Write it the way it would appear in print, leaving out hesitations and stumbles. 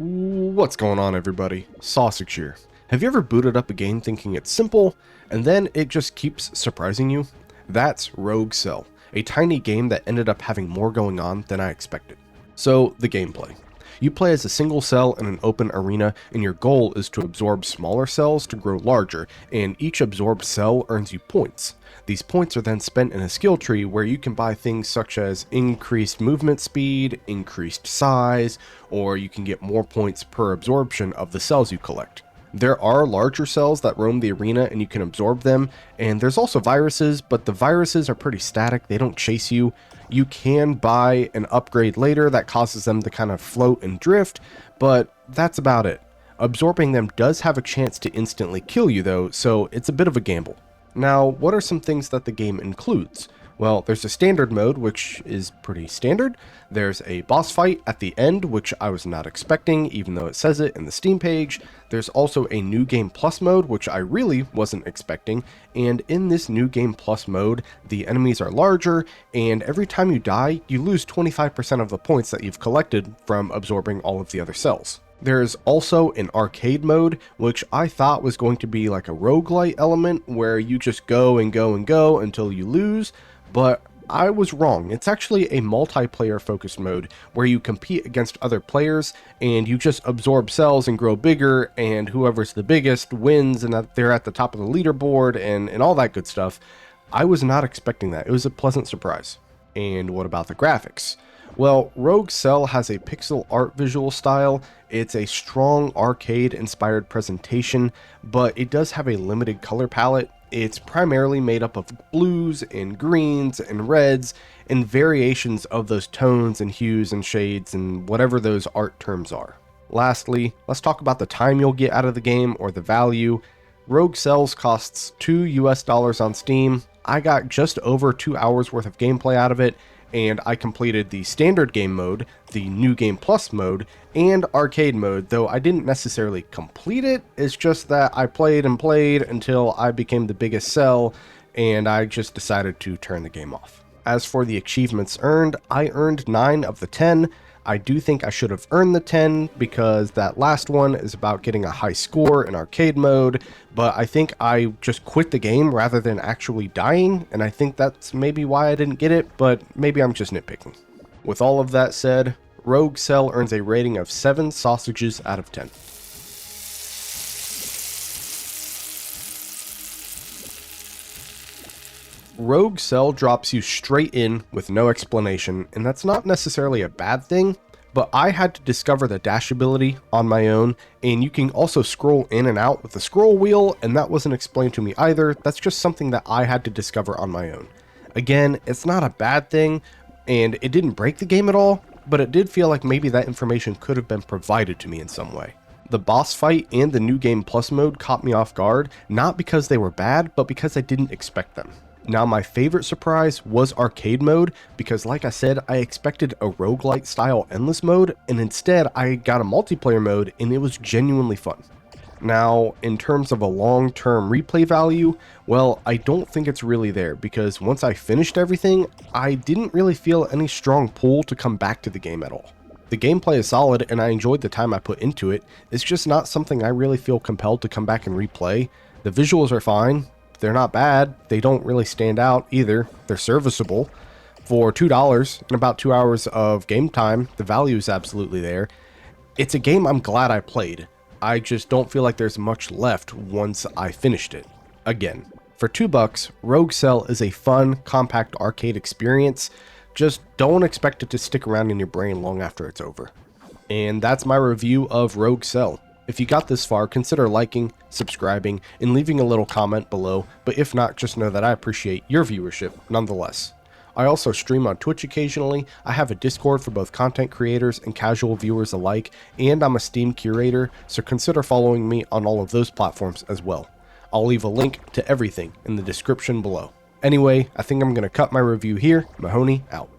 What's going on, everybody? Sausage here. Have you ever booted up a game thinking it's simple, and then it just keeps surprising you? That's Rogue Cell, a tiny game that ended up having more going on than I expected. So, the gameplay. You play as a single cell in an open arena, and your goal is to absorb smaller cells to grow larger, and each absorbed cell earns you points. These points are then spent in a skill tree where you can buy things such as increased movement speed, increased size, or you can get more points per absorption of the cells you collect. There are larger cells that roam the arena and you can absorb them, and there's also viruses, but the viruses are pretty static, they don't chase you. You can buy an upgrade later that causes them to kind of float and drift, but that's about it. Absorbing them does have a chance to instantly kill you though, so it's a bit of a gamble. Now, what are some things that the game includes? Well, there's a standard mode, which is pretty standard. There's a boss fight at the end, which I was not expecting, even though it says it in the Steam page. There's also a New Game Plus mode, which I really wasn't expecting. And in this New Game Plus mode, the enemies are larger, and every time you die, you lose 25% of the points that you've collected from absorbing all of the other cells. There's also an arcade mode, which I thought was going to be like a roguelite element where you just go and go and go until you lose, but I was wrong. It's actually a multiplayer focused mode where you compete against other players and you just absorb cells and grow bigger, and whoever's the biggest wins, and that they're at the top of the leaderboard and all that good stuff. I was not expecting that. It was a pleasant surprise. And what about the graphics? Well, Rogue Cell has a pixel art visual style. It's a strong arcade-inspired presentation, but it does have a limited color palette. It's primarily made up of blues and greens and reds and variations of those tones and hues and shades and whatever those art terms are. Lastly, let's talk about the time you'll get out of the game, or the value. Rogue Cells costs $2 on Steam. I got just over 2 hours worth of gameplay out of it, and I completed the standard game mode, the New Game Plus mode, and arcade mode, though I didn't necessarily complete it. It's just that I played and played until I became the biggest cell, and I just decided to turn the game off. As for the achievements earned, I earned 9 of the 10. I do think I should have earned the 10 because that last one is about getting a high score in arcade mode, but I think I just quit the game rather than actually dying, and I think that's maybe why I didn't get it, but maybe I'm just nitpicking. With all of that said, Rogue Cell earns a rating of 7 sausages out of 10. Rogue Cell drops you straight in with no explanation, and that's not necessarily a bad thing, but I had to discover the dash ability on my own, and you can also scroll in and out with the scroll wheel, and that wasn't explained to me either. That's just something that I had to discover on my own. Again, it's not a bad thing, and it didn't break the game at all, but it did feel like maybe that information could have been provided to me in some way. The boss fight and the New Game Plus mode caught me off guard, not because they were bad, but because I didn't expect them. Now, my favorite surprise was arcade mode, because like I said, I expected a roguelite style endless mode, and instead I got a multiplayer mode, and it was genuinely fun. Now, in terms of a long-term replay value, well, I don't think it's really there, because once I finished everything, I didn't really feel any strong pull to come back to the game at all. The gameplay is solid, and I enjoyed the time I put into it. It's just not something I really feel compelled to come back and replay. The visuals are fine. They're not bad. They don't really stand out either. They're serviceable. For $2 and about 2 hours of game time, the value is absolutely there. It's a game I'm glad I played. I just don't feel like there's much left once I finished it. Again, for $2, Rogue Cell is a fun, compact arcade experience. Just don't expect it to stick around in your brain long after it's over. And that's my review of Rogue Cell. If you got this far, consider liking, subscribing, and leaving a little comment below, but if not, just know that I appreciate your viewership nonetheless. I also stream on Twitch occasionally. I have a Discord for both content creators and casual viewers alike, and I'm a Steam curator, so consider following me on all of those platforms as well. I'll leave a link to everything in the description below. Anyway, I think I'm going to cut my review here. Mahoney out.